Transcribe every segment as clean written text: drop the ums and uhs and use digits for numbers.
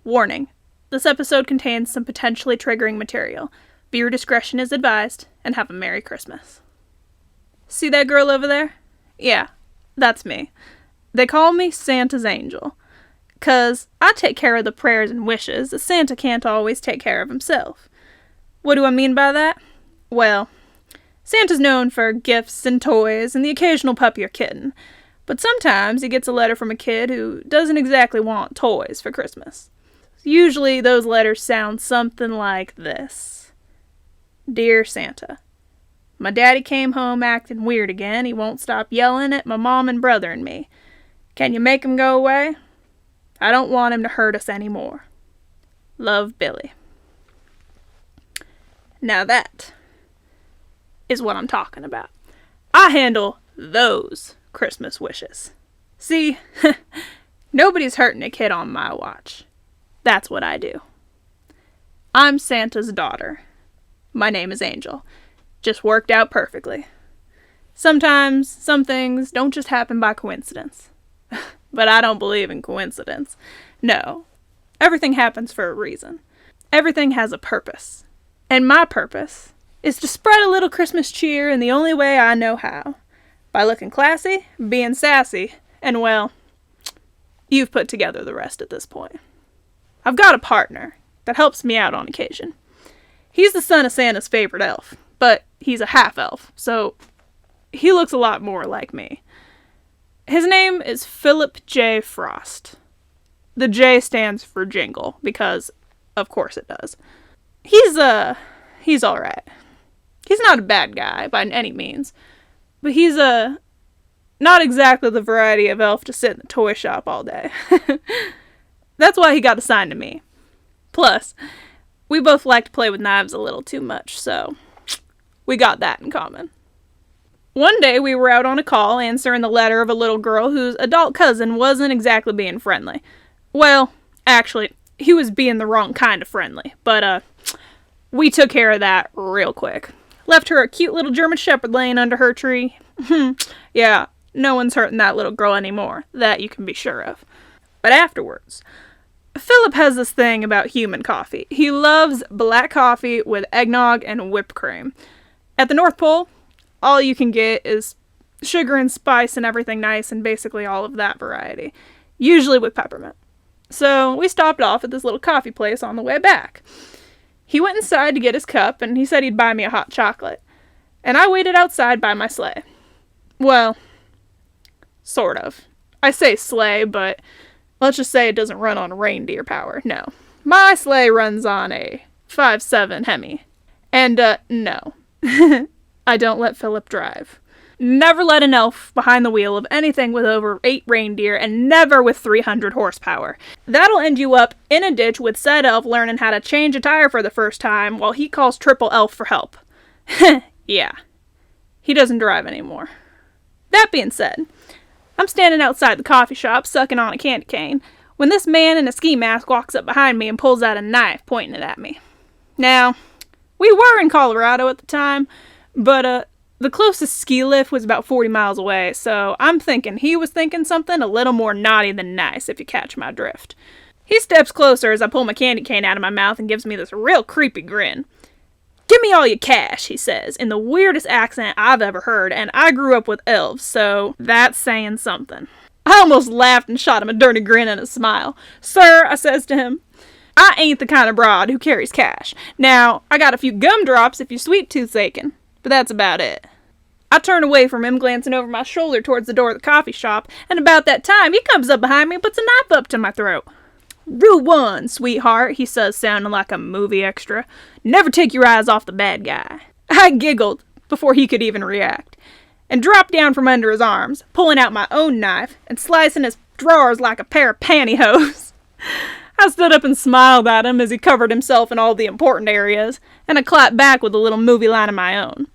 Warning. This episode contains some potentially triggering material. Viewer discretion is advised, and have a Merry Christmas. See that girl over there? Yeah, that's me. They call me Santa's Angel, 'cause I take care of the prayers and wishes that Santa can't always take care of himself. What do I mean by that? Well, Santa's known for gifts and toys and the occasional puppy or kitten, but sometimes he gets a letter from a kid who doesn't exactly want toys for Christmas. Usually those letters sound something like this. Dear Santa, my daddy came home acting weird again. He won't stop yelling at my mom and brother and me. Can you make him go away? I don't want him to hurt us anymore. Love, Billy. Now that is what I'm talking about. I handle those Christmas wishes. See, nobody's hurting a kid on my watch. That's what I do. I'm Santa's daughter. My name is Angel. Just worked out perfectly. Sometimes some things don't just happen by coincidence. But I don't believe in coincidence. No. Everything happens for a reason. Everything has a purpose. And my purpose is to spread a little Christmas cheer in the only way I know how. By looking classy, being sassy, and well, you've put together the rest at this point. I've got a partner that helps me out on occasion. He's the son of Santa's favorite elf, but he's a half-elf, so he looks a lot more like me. His name is Philip J. Frost. The J stands for Jingle, because of course it does. He's alright. He's not a bad guy by any means, but he's not exactly the variety of elf to sit in the toy shop all day. That's why he got assigned to me. Plus, we both like to play with knives a little too much, so we got that in common. One day we were out on a call answering the letter of a little girl whose adult cousin wasn't exactly being friendly. Well, actually, he was being the wrong kind of friendly, but we took care of that real quick. Left her a cute little German Shepherd laying under her tree. Yeah, no one's hurting that little girl anymore, that you can be sure of. But afterwards, Philip has this thing about human coffee. He loves black coffee with eggnog and whipped cream. At the North Pole, all you can get is sugar and spice and everything nice and basically all of that variety, usually with peppermint. So we stopped off at this little coffee place on the way back. He went inside to get his cup and he said he'd buy me a hot chocolate. And I waited outside by my sleigh. Well, sort of. I say sleigh, but let's just say it doesn't run on reindeer power. No. My sleigh runs on a 5.7 Hemi. And, no. I don't let Philip drive. Never let an elf behind the wheel of anything with over 8 reindeer, and never with 300 horsepower. That'll end you up in a ditch with said elf learning how to change a tire for the first time while he calls triple elf for help. Yeah. He doesn't drive anymore. That being said, I'm standing outside the coffee shop sucking on a candy cane when this man in a ski mask walks up behind me and pulls out a knife, pointing it at me. Now, we were in Colorado at the time, but the closest ski lift was about 40 miles away, so I'm thinking he was thinking something a little more naughty than nice, if you catch my drift. He steps closer as I pull my candy cane out of my mouth and gives me this real creepy grin. "Give me all your cash," he says, in the weirdest accent I've ever heard, and I grew up with elves, so that's saying something. I almost laughed and shot him a dirty grin and a smile. "Sir," I says to him, "I ain't the kind of broad who carries cash. Now, I got a few gumdrops if your sweet tooth's aching, but that's about it." I turn away from him, glancing over my shoulder towards the door of the coffee shop, and about that time, he comes up behind me and puts a knife up to my throat. "Rule 1, sweetheart," he says, sounding like a movie extra. "Never take your eyes off the bad guy." I giggled before he could even react, and dropped down from under his arms, pulling out my own knife and slicing his drawers like a pair of pantyhose. I stood up and smiled at him as he covered himself in all the important areas, and I clapped back with a little movie line of my own.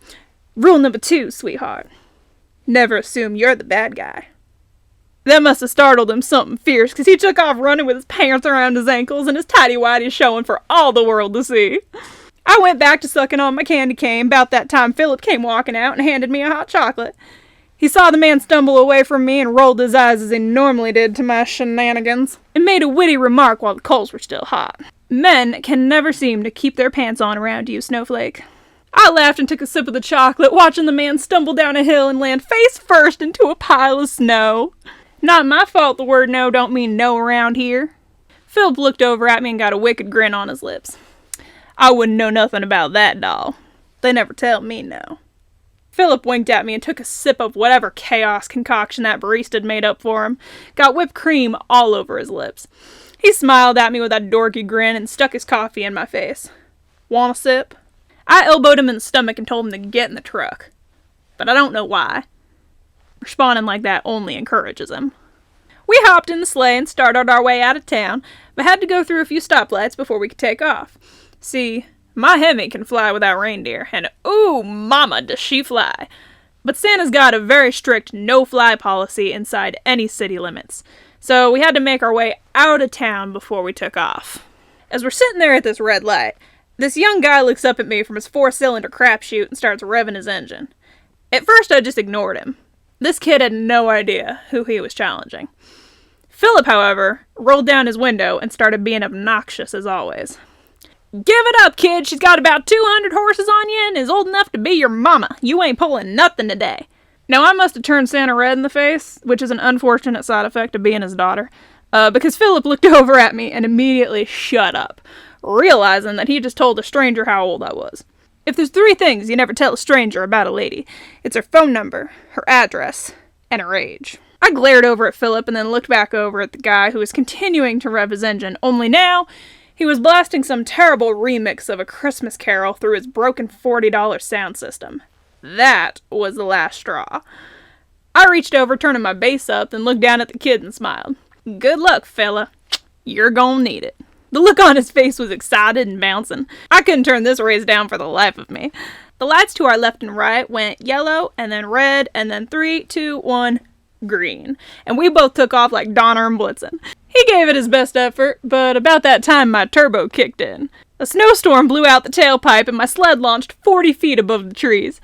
"Rule number 2, sweetheart. Never assume you're the bad guy." That must have startled him something fierce, because he took off running with his pants around his ankles and his tighty-whities showing for all the world to see. I went back to sucking on my candy cane. About that time, Philip came walking out and handed me a hot chocolate. He saw the man stumble away from me and rolled his eyes as he normally did to my shenanigans, and made a witty remark while the coals were still hot. Men can never seem to keep their pants on around you, Snowflake. I laughed and took a sip of the chocolate, watching the man stumble down a hill and land face first into a pile of snow. Not my fault the word no don't mean no around here. Philip looked over at me and got a wicked grin on his lips. I wouldn't know nothing about that, doll. They never tell me no. Philip winked at me and took a sip of whatever chaos concoction that barista had made up for him. Got whipped cream all over his lips. He smiled at me with that dorky grin and stuck his coffee in my face. Want a sip? I elbowed him in the stomach and told him to get in the truck. But I don't know why. Responding like that only encourages him. We hopped in the sleigh and started our way out of town, but had to go through a few stoplights before we could take off. See, my Hemi can fly without reindeer, and ooh, mama, does she fly. But Santa's got a very strict no-fly policy inside any city limits, so we had to make our way out of town before we took off. As we're sitting there at this red light, this young guy looks up at me from his 4-cylinder crapshoot and starts revving his engine. At first I just ignored him. This kid had no idea who he was challenging. Philip, however, rolled down his window and started being obnoxious as always. Give it up, kid. She's got about 200 horses on you and is old enough to be your mama. You ain't pulling nothing today. Now, I must have turned Santa red in the face, which is an unfortunate side effect of being his daughter, because Philip looked over at me and immediately shut up, realizing that he just told a stranger how old I was. If there's 3 things you never tell a stranger about a lady, it's her phone number, her address, and her age. I glared over at Philip and then looked back over at the guy who was continuing to rev his engine, only now he was blasting some terrible remix of A Christmas Carol through his broken $40 sound system. That was the last straw. I reached over, turning my bass up, then looked down at the kid and smiled. Good luck, fella. You're gonna need it. The look on his face was excited and bouncing. I couldn't turn this race down for the life of me. The lights to our left and right went yellow, and then red, and then 3, 2, 1, green. And we both took off like Donner and Blitzen. He gave it his best effort, but about that time my turbo kicked in. A snowstorm blew out the tailpipe and my sled launched 40 feet above the trees.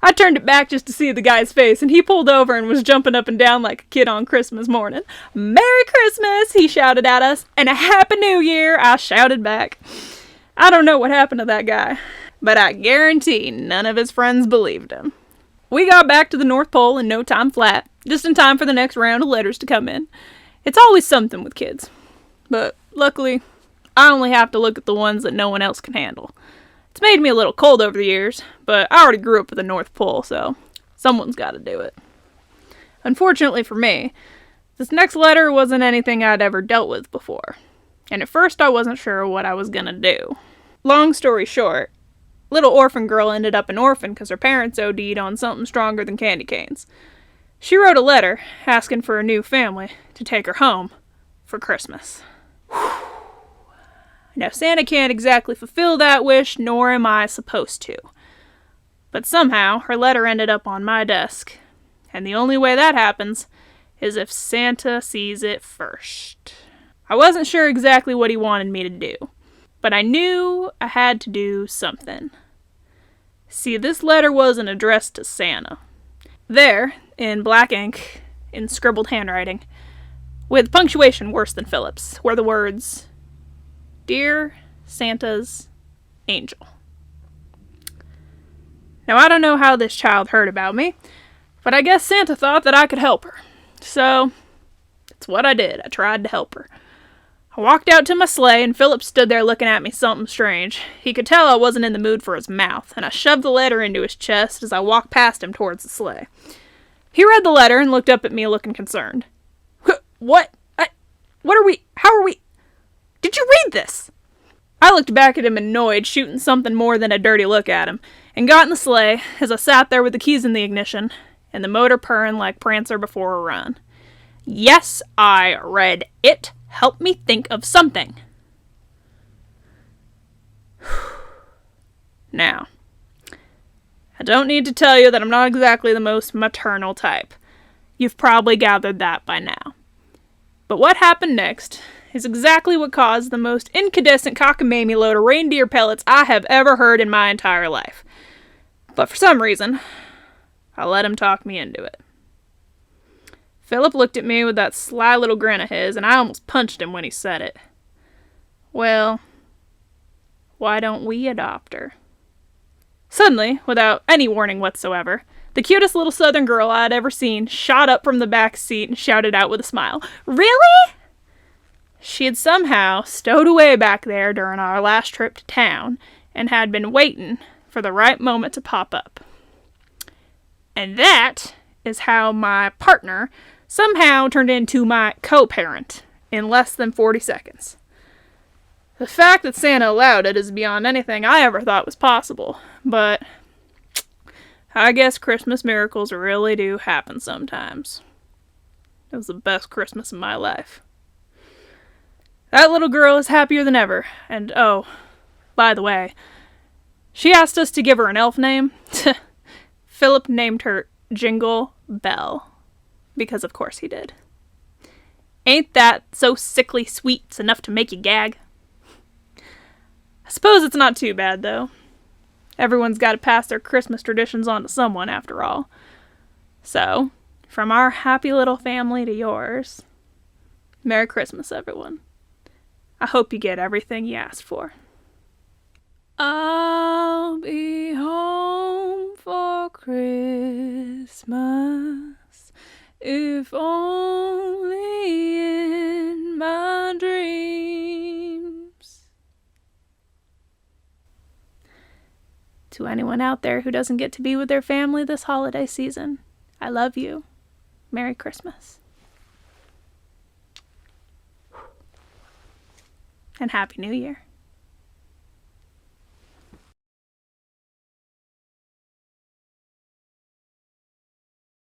I turned it back just to see the guy's face, and he pulled over and was jumping up and down like a kid on Christmas morning. "Merry Christmas," he shouted at us, and "a Happy New Year," I shouted back. I don't know what happened to that guy, but I guarantee none of his friends believed him. We got back to the North Pole in no time flat, just in time for the next round of letters to come in. It's always something with kids. But luckily, I only have to look at the ones that no one else can handle. It's made me a little cold over the years, but I already grew up at the North Pole, so someone's got to do it. Unfortunately for me, this next letter wasn't anything I'd ever dealt with before, and at first I wasn't sure what I was gonna do. Long story short, little orphan girl ended up an orphan because her parents OD'd on something stronger than candy canes. She wrote a letter asking for a new family to take her home for Christmas. Now, Santa can't exactly fulfill that wish, nor am I supposed to. But somehow, her letter ended up on my desk. And the only way that happens is if Santa sees it first. I wasn't sure exactly what he wanted me to do, but I knew I had to do something. See, this letter wasn't addressed to Santa. There, in black ink, in scribbled handwriting, with punctuation worse than Philip's, were the words, "Dear Santa's Angel." Now, I don't know how this child heard about me, but I guess Santa thought that I could help her. So, that's what I did. I tried to help her. I walked out to my sleigh, and Philip stood there looking at me something strange. He could tell I wasn't in the mood for his mouth, and I shoved the letter into his chest as I walked past him towards the sleigh. He read the letter and looked up at me looking concerned. What? How are we? Did you read this? I looked back at him annoyed, shooting something more than a dirty look at him, and got in the sleigh as I sat there with the keys in the ignition and the motor purring like Prancer before a run. Yes, I read it. Help me think of something. Now, I don't need to tell you that I'm not exactly the most maternal type. You've probably gathered that by now. But what happened next is exactly what caused the most incandescent cockamamie load of reindeer pellets I have ever heard in my entire life. But for some reason, I let him talk me into it. Philip looked at me with that sly little grin of his, and I almost punched him when he said it. Well, why don't we adopt her? Suddenly, without any warning whatsoever, the cutest little southern girl I'd ever seen shot up from the back seat and shouted out with a smile, "Really?" She had somehow stowed away back there during our last trip to town and had been waiting for the right moment to pop up. And that is how my partner somehow turned into my co-parent in less than 40 seconds. The fact that Santa allowed it is beyond anything I ever thought was possible, but I guess Christmas miracles really do happen sometimes. It was the best Christmas of my life. That little girl is happier than ever, and oh, by the way, she asked us to give her an elf name. Philip named her Jingle Bell, because of course he did. Ain't that so sickly sweet it's enough to make you gag? I suppose it's not too bad, though. Everyone's got to pass their Christmas traditions on to someone, after all. So, from our happy little family to yours, Merry Christmas, everyone. I hope you get everything you asked for. I'll be home for Christmas, if only in my dreams. To anyone out there who doesn't get to be with their family this holiday season, I love you. Merry Christmas. And Happy New Year.